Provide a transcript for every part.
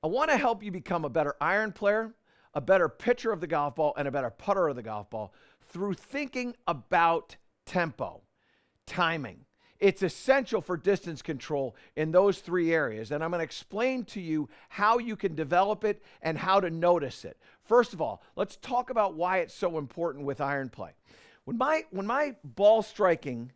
I want to help you become a better iron player, a better pitcher of the golf ball, and a better putter of the golf ball through thinking about tempo, timing. It's essential for distance control in those three areas, and I'm going to explain to you how you can develop it and how to notice it. First of all, let's talk about why it's so important with iron play. When my ball striking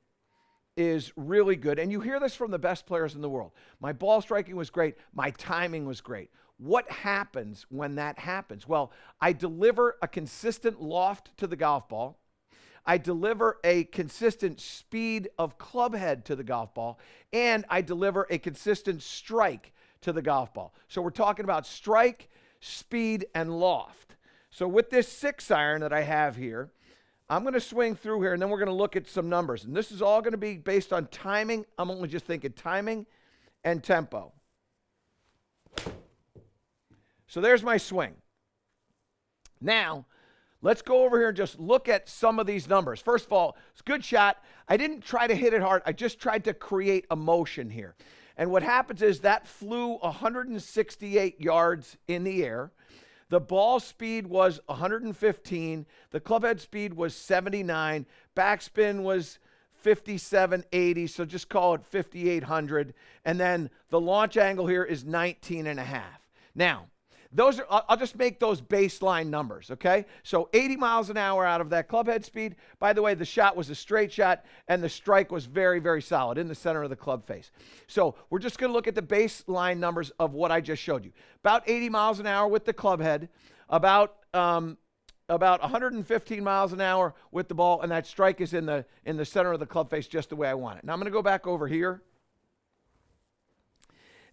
is really good, and you hear this from the best players in the world, my ball striking was great, my timing was great. What happens when that happens? Well, I deliver a consistent loft to the golf ball. I deliver a consistent speed of club head to the golf ball, and I deliver a consistent strike to the golf ball. So we're talking about strike, speed, and loft. So with this 6-iron that I have here, I'm going to swing through here, and then we're going to look at some numbers. And this is all going to be based on timing. I'm only just thinking timing and tempo. So there's my swing. Now, let's go over here and just look at some of these numbers. First of all, it's a good shot. I didn't try to hit it hard. I just tried to create a motion here. And what happens is that flew 168 yards in the air. The ball speed was 115. The club head speed was 79. Backspin was 5780, so just call it 5800. And then the launch angle here is 19.5. Now, those are, I'll just make those baseline numbers, okay? So 80 miles an hour out of that club head speed. By the way, the shot was a straight shot, and the strike was very, very solid in the center of the club face. So we're just going to look at the baseline numbers of what I just showed you. About 80 miles an hour with the club head, about 115 miles an hour with the ball, and that strike is in the center of the club face just the way I want it. Now I'm going to go back over here,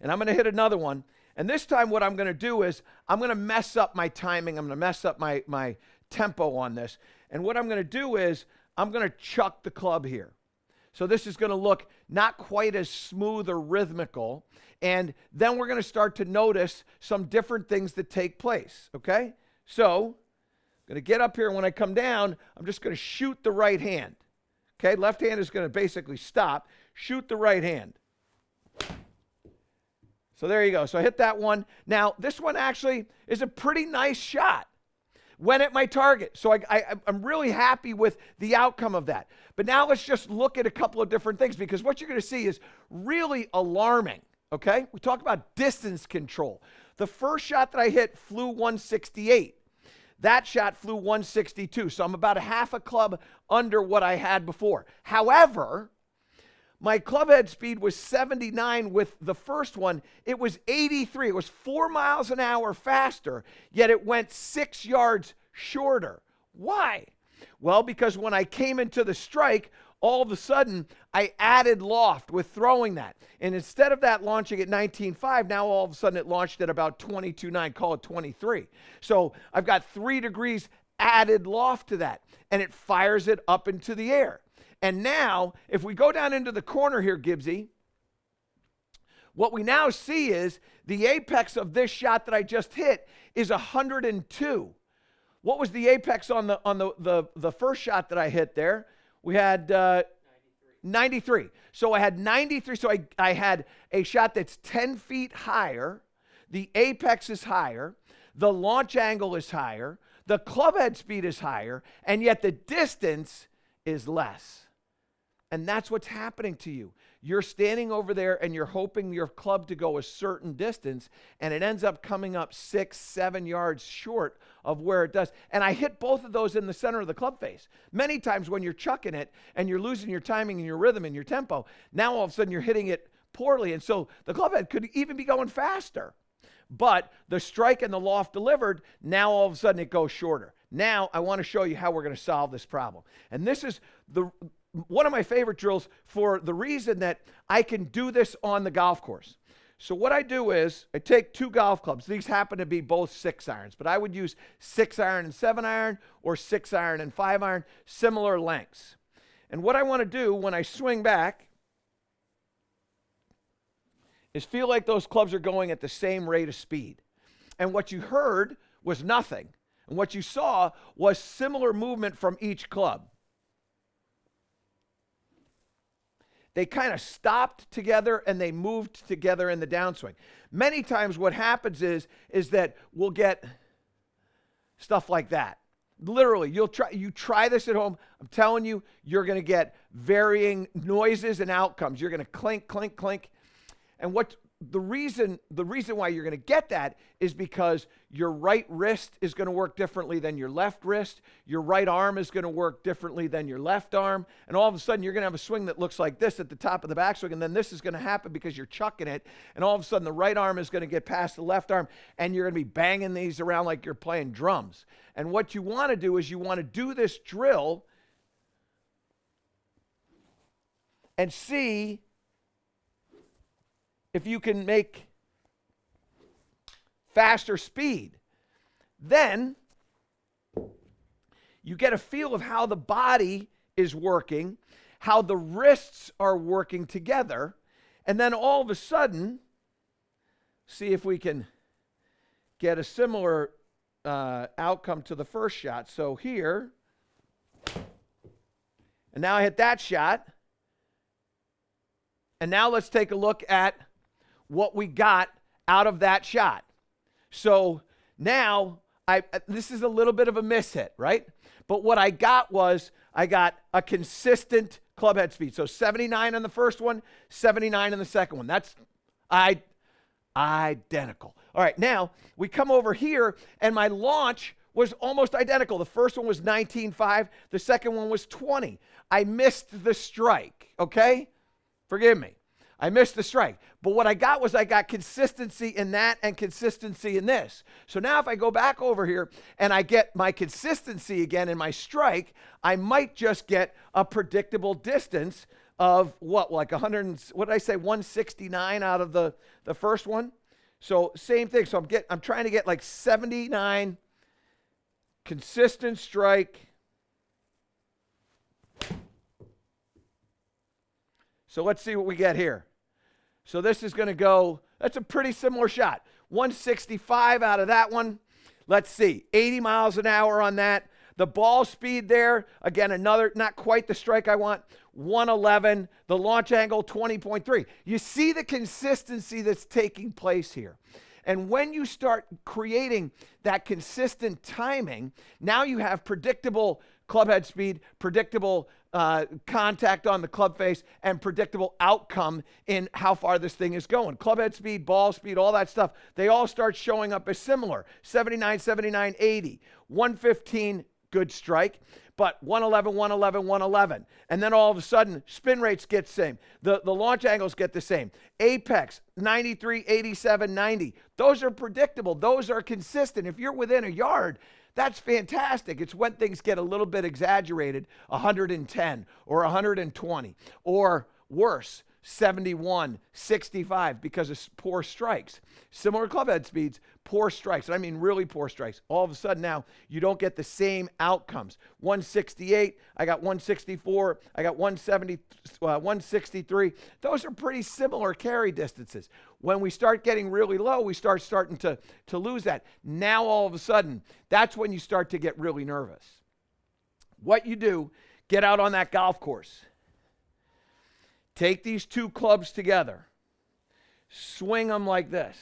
and I'm going to hit another one. And this time what I'm going to do is I'm going to mess up my timing. I'm going to mess up my tempo on this. And what I'm going to do is I'm going to chuck the club here. So this is going to look not quite as smooth or rhythmical. And then we're going to start to notice some different things that take place, okay? So I'm going to get up here, and when I come down, I'm just going to shoot the right hand. Okay, left hand is going to basically stop. Shoot the right hand. So there you go. So I hit that one. Now, this one actually is a pretty nice shot. Went at my target. So I'm really happy with the outcome of that. But now let's just look at a couple of different things, because what you're going to see is really alarming, okay? We talk about distance control. The first shot that I hit flew 168. That shot flew 162. So I'm about a half a club under what I had before. However, my club head speed was 79 with the first one. It was 83. It was 4 miles an hour faster, yet it went 6 yards shorter. Why? Well, because when I came into the strike, all of a sudden, I added loft with throwing that. And instead of that launching at 19.5, now all of a sudden it launched at about 22.9, call it 23. So I've got 3 degrees added loft to that, and it fires it up into the air. And now, if we go down into the corner here, Gibbsy, what we now see is the apex of this shot that I just hit is 102. What was the apex on the first shot that I hit there? We had 93. So I had 93. So I had a shot that's 10 feet higher. The apex is higher. The launch angle is higher. The club head speed is higher. And yet the distance is less. And that's what's happening to you. You're standing over there and you're hoping your club to go a certain distance, and it ends up coming up 6, 7 yards short of where it does. And I hit both of those in the center of the club face. Many times when you're chucking it and you're losing your timing and your rhythm and your tempo, now all of a sudden you're hitting it poorly. And so the club head could even be going faster. But the strike and the loft delivered, now all of a sudden it goes shorter. Now I want to show you how we're going to solve this problem. And this is one of my favorite drills for the reason that I can do this on the golf course. So what I do is I take 2 golf clubs. These happen to be both 6-irons, but I would use 6-iron and 7-iron or 6-iron and 5-iron, similar lengths. And what I want to do when I swing back is feel like those clubs are going at the same rate of speed. And what you heard was nothing. And what you saw was similar movement from each club. they kind of stopped together and they moved together in the downswing. Many times what happens is that we'll get stuff like that. Literally, you try this at home. I'm telling you, you're going to get varying noises and outcomes. You're going to clink, clink, clink. And the reason why you're going to get that is because your right wrist is going to work differently than your left wrist. Your right arm is going to work differently than your left arm. And all of a sudden, you're going to have a swing that looks like this at the top of the backswing. And then this is going to happen because you're chucking it. And all of a sudden, the right arm is going to get past the left arm. And you're going to be banging these around like you're playing drums. And what you want to do is you want to do this drill and see if you can make faster speed. Then you get a feel of how the body is working, how the wrists are working together, and then all of a sudden, see if we can get a similar outcome to the first shot. So here, and now I hit that shot, and now let's take a look at what we got out of that shot. So now, this is a little bit of a mishit, right? But what I got was, I got a consistent club head speed. So 79 on the first one, 79 on the second one. That's identical. All right, now we come over here, and my launch was almost identical. The first one was 19.5. The second one was 20. I missed the strike, okay? Forgive me. I missed the strike. But what I got was I got consistency in that and consistency in this. So now if I go back over here and I get my consistency again in my strike, I might just get a predictable distance of what, like 100, what did I say, 169 out of the first one? So same thing. So I'm trying to get like 79 consistent strike. So let's see what we get here. So this is going to go, that's a pretty similar shot. 165 out of that one. Let's see, 80 miles an hour on that. The ball speed there, again, another, not quite the strike I want, 111. The launch angle, 20.3. You see the consistency that's taking place here. And when you start creating that consistent timing, now you have predictable club head speed, predictable contact on the club face, and predictable outcome in how far this thing is going. Club head speed, ball speed, all that stuff, they all start showing up as similar. 79, 79, 80, 115, good strike, but 111, 111, 111. And then all of a sudden, spin rates get the same. The launch angles get the same. Apex, 93, 87, 90. Those are predictable. Those are consistent. If you're within a yard, that's fantastic. It's when things get a little bit exaggerated, 110 or 120, or worse, 71, 65 because of poor strikes. Similar club head speeds, poor strikes. And I mean really poor strikes. All of a sudden now, you don't get the same outcomes. 168, I got 164, I got 170, 163. Those are pretty similar carry distances. When we start getting really low, we starting to lose that. Now all of a sudden, that's when you start to get really nervous. What you do, get out on that golf course. Take these two clubs together, swing them like this,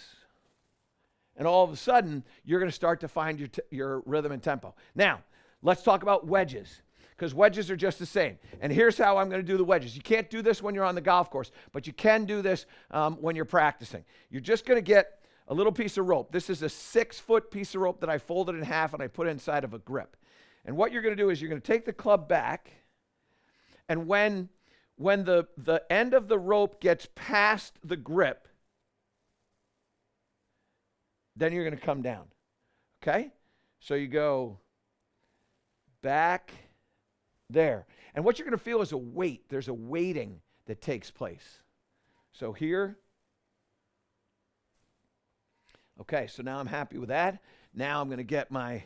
and all of a sudden, you're going to start to find your rhythm and tempo. Now, let's talk about wedges, because wedges are just the same. And here's how I'm going to do the wedges. You can't do this when you're on the golf course, but you can do this when you're practicing. You're just going to get a little piece of rope. This is a 6-foot piece of rope that I folded in half and I put inside of a grip. And what you're going to do is you're going to take the club back, and when the end of the rope gets past the grip, then you're going to come down. Okay? So you go back there. And what you're going to feel is a weight. There's a weighting that takes place. So here. Okay, so now I'm happy with that. Now I'm going to get my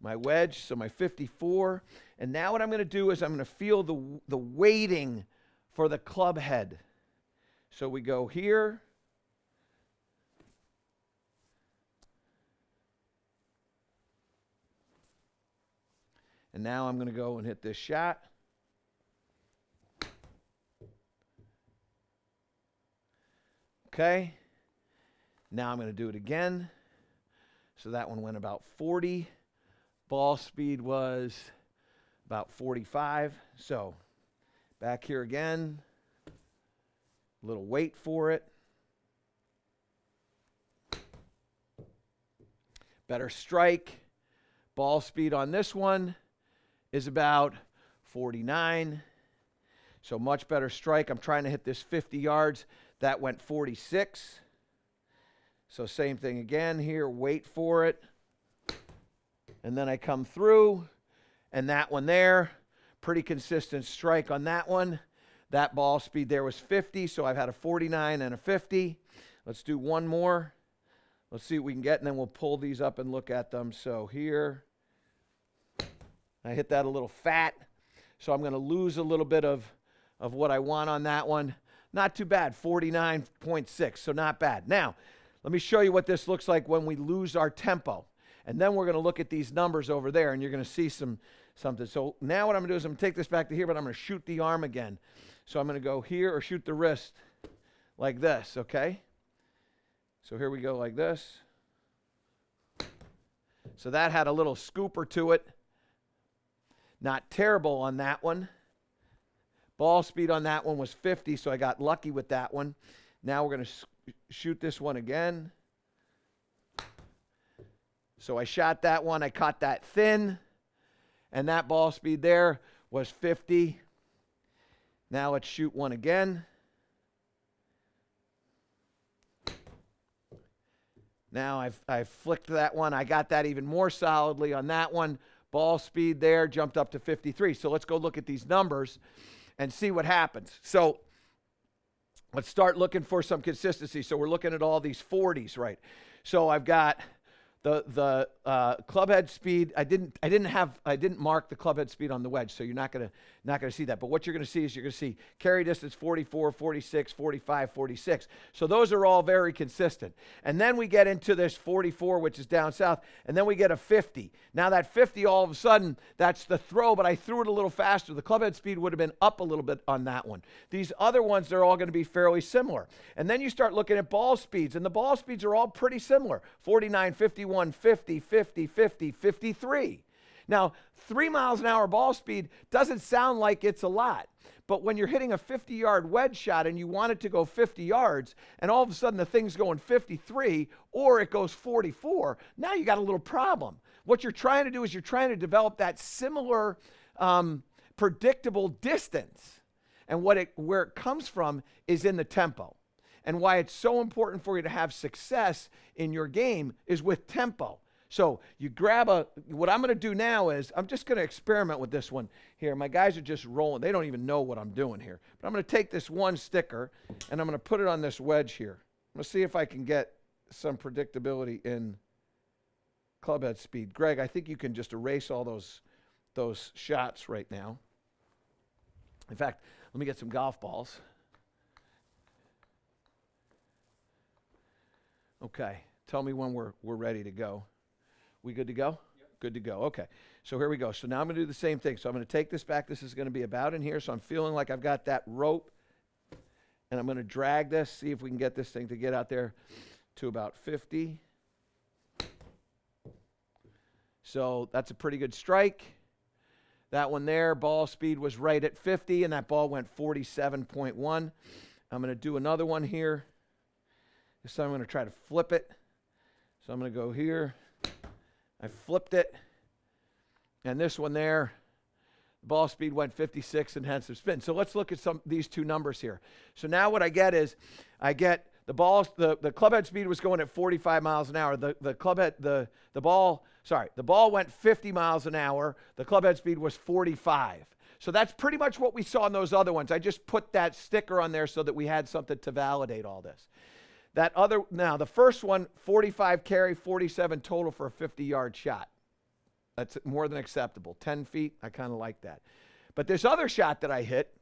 wedge, so my 54. And now what I'm going to do is I'm going to feel the weighting for the club head. So we go here. And now I'm going to go and hit this shot. Okay. Now I'm going to do it again. So that one went about 40. Ball speed was about 45. So back here again. A little weight for it. Better strike. Ball speed on this one is about 49. So much better strike. I'm trying to hit this 50 yards. That went 46. So same thing again here. Wait for it. And then I come through. And that one there, pretty consistent strike on that one. That ball speed there was 50. So I've had a 49 and a 50. Let's do one more. Let's see what we can get. And then we'll pull these up and look at them. So here, I hit that a little fat. So I'm going to lose a little bit of what I want on that one. Not too bad, 49.6, so not bad. Now, let me show you what this looks like when we lose our tempo. And then we're going to look at these numbers over there, and you're going to see something. So now what I'm going to do is I'm going to take this back to here, but I'm going to shoot the arm again. So I'm going to go here or shoot the wrist like this, okay? So here we go like this. So that had a little scooper to it. Not terrible on that one. Ball speed on that one was 50, so I got lucky with that one. Now we're going to shoot this one again. So I shot that one. I caught that thin, and that ball speed there was 50. Now let's shoot one again. Now I've flicked that one. I got that even more solidly on that one. Ball speed there jumped up to 53. So let's go look at these numbers and see what happens. So let's start looking for some consistency. So we're looking at all these 40s, right? So I've got the club head speed. I didn't mark the club head speed on the wedge, so you're not gonna see that. But what you're gonna see is you're gonna see carry distance 44, 46, 45, 46. So those are all very consistent. And then we get into this 44, which is down south, and then we get a 50. Now that 50, all of a sudden, that's the throw, but I threw it a little faster. The club head speed would have been up a little bit on that one. These other ones, they're all gonna be fairly similar. And then you start looking at ball speeds, and the ball speeds are all pretty similar. 49, 51, 50, 50, 50, 53. Now, 3 miles an hour ball speed doesn't sound like it's a lot, but when you're hitting a 50-yard wedge shot and you want it to go 50 yards, and all of a sudden the thing's going 53 or it goes 44, now you got a little problem. What you're trying to do is you're trying to develop that similar predictable distance, and where it comes from is in the tempo. And why it's so important for you to have success in your game is with tempo. So you what I'm going to do now is I'm just going to experiment with this one here. My guys are just rolling. They don't even know what I'm doing here. But I'm going to take this one sticker and I'm going to put it on this wedge here. I'm going to see if I can get some predictability in club head speed. Greg, I think you can just erase all those shots right now. In fact, let me get some golf balls. Okay, tell me when we're ready to go. We good to go? Yep. Good to go. Okay, so here we go. So now I'm going to do the same thing. So I'm going to take this back. This is going to be about in here. So I'm feeling like I've got that rope. And I'm going to drag this, see if we can get this thing to get out there to about 50. So that's a pretty good strike. That one there, ball speed was right at 50, and that ball went 47.1. I'm going to do another one here. This time I'm going to try to flip it. So I'm going to go here. I flipped it. And this one there, the ball speed went 56 and had some spin. So let's look at these two numbers here. So now what I get is I get the club head speed was going at 45 miles an hour. The ball went 50 miles an hour. The club head speed was 45. So that's pretty much what we saw in those other ones. I just put that sticker on there so that we had something to validate all this. Now the first one, 45 carry, 47 total for a 50-yard shot. That's more than acceptable. 10 feet, I kind of like that. But this other shot that I hit,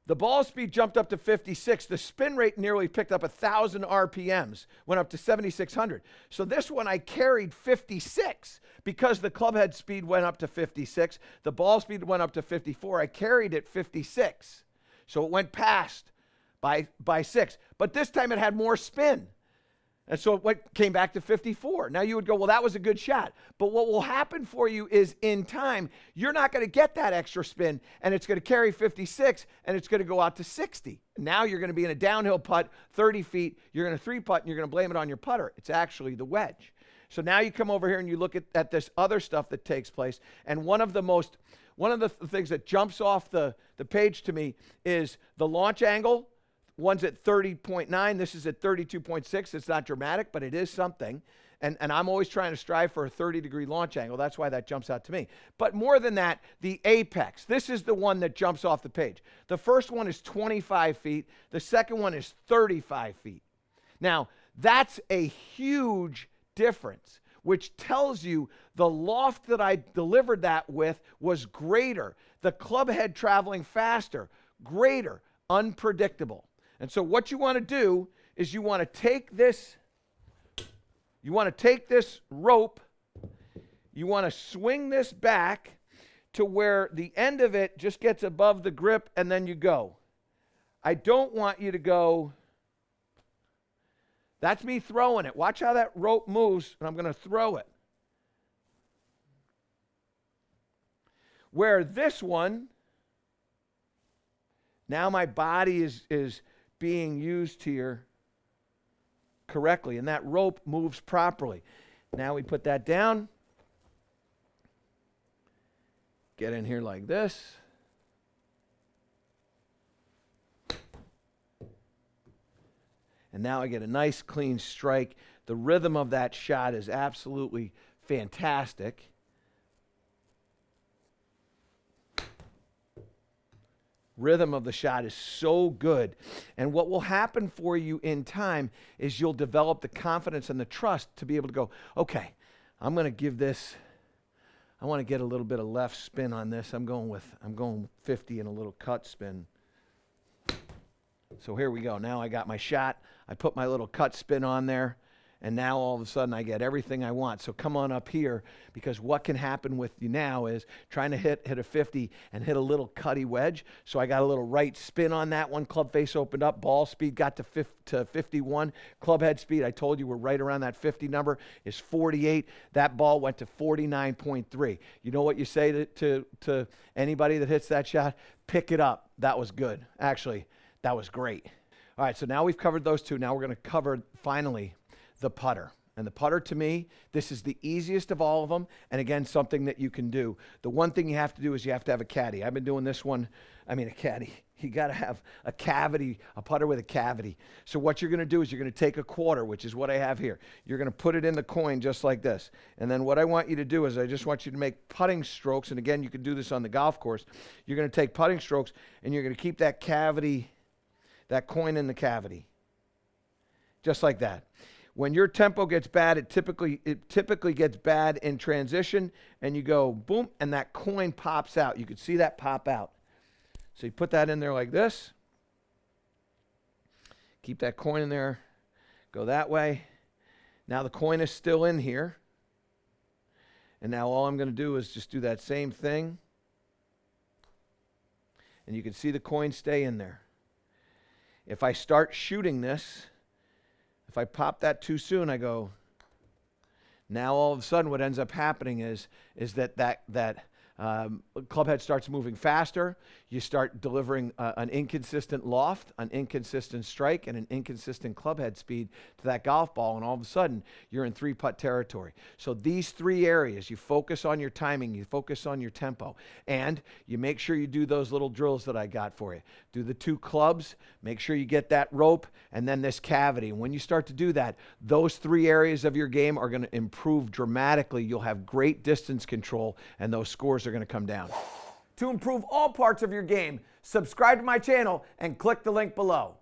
the ball speed jumped up to 56. The spin rate nearly picked up 1,000 RPMs, went up to 7,600. So this one I carried 56 because the club head speed went up to 56. The ball speed went up to 54. I carried it 56. So it went past by 6. But this time it had more spin. And so it came back to 54. Now you would go, well, that was a good shot. But what will happen for you is in time, you're not going to get that extra spin, and it's going to carry 56, and it's going to go out to 60. Now you're going to be in a downhill putt, 30 feet. You're going to 3-putt, and you're going to blame it on your putter. It's actually the wedge. So now you come over here and you look at this other stuff that takes place. And one of the things that jumps off the page to me is the launch angle. One's at 30.9. This is at 32.6. It's not dramatic, but it is something. And I'm always trying to strive for a 30-degree launch angle. That's why that jumps out to me. But more than that, the apex. This is the one that jumps off the page. The first one is 25 feet. The second one is 35 feet. Now, that's a huge difference, which tells you the loft that I delivered that with was greater. The club head traveling faster, greater, unpredictable. And so what you want to do is you want to take this rope, you want to swing this back to where the end of it just gets above the grip, and then you go. I don't want you to go. That's me throwing it. Watch how that rope moves, and I'm going to throw it. Where this one, now my body is being used here correctly, and that rope moves properly. Now we put that down, get in here like this, and now I get a nice clean strike. The rhythm of that shot is absolutely fantastic. Rhythm of the shot is so good. And what will happen for you in time is you'll develop the confidence and the trust to be able to go, okay, I'm going to give this, I want to get a little bit of left spin on this. I'm going 50 and a little cut spin. So here we go. Now I got my shot. I put my little cut spin on there. And now all of a sudden I get everything I want. So come on up here, because what can happen with you now is trying to hit a 50 and hit a little cutty wedge. So I got a little right spin on that one. Club face opened up. Ball speed got to 51. Club head speed, I told you we're right around that 50 number, is 48. That ball went to 49.3. You know what you say to anybody that hits that shot? Pick it up. That was good. Actually, that was great. All right, so now we've covered those two. Now we're going to cover, finally, the putter. And the putter, to me, this is the easiest of all of them. And again, something that you can do. The one thing you have to do is you have to have a caddy. I've been doing this one. A caddy. You got to have a cavity, a putter with a cavity. So what you're going to do is you're going to take a quarter, which is what I have here. You're going to put it in the coin just like this. And then what I want you to do is I just want you to make putting strokes. And again, you can do this on the golf course. You're going to take putting strokes, and you're going to keep that cavity, that coin in the cavity. Just like that. When your tempo gets bad, it typically gets bad in transition, and you go boom, and that coin pops out. You could see that pop out. So you put that in there like this. Keep that coin in there. Go that way. Now the coin is still in here. And now all I'm going to do is just do that same thing. And you can see the coin stay in there. If I start shooting this, if I pop that too soon, I go, now all of a sudden what ends up happening is that club head starts moving faster. You start delivering an inconsistent loft, an inconsistent strike, and an inconsistent club head speed to that golf ball, and all of a sudden you're in 3-putt territory. So these 3 areas, you focus on your timing, you focus on your tempo, and you make sure you do those little drills that I got for you. Do the 2 clubs, make sure you get that rope, and then this cavity. And when you start to do that, those 3 areas of your game are going to improve dramatically. You'll have great distance control, and those scores are going to come down. To improve all parts of your game, subscribe to my channel and click the link below.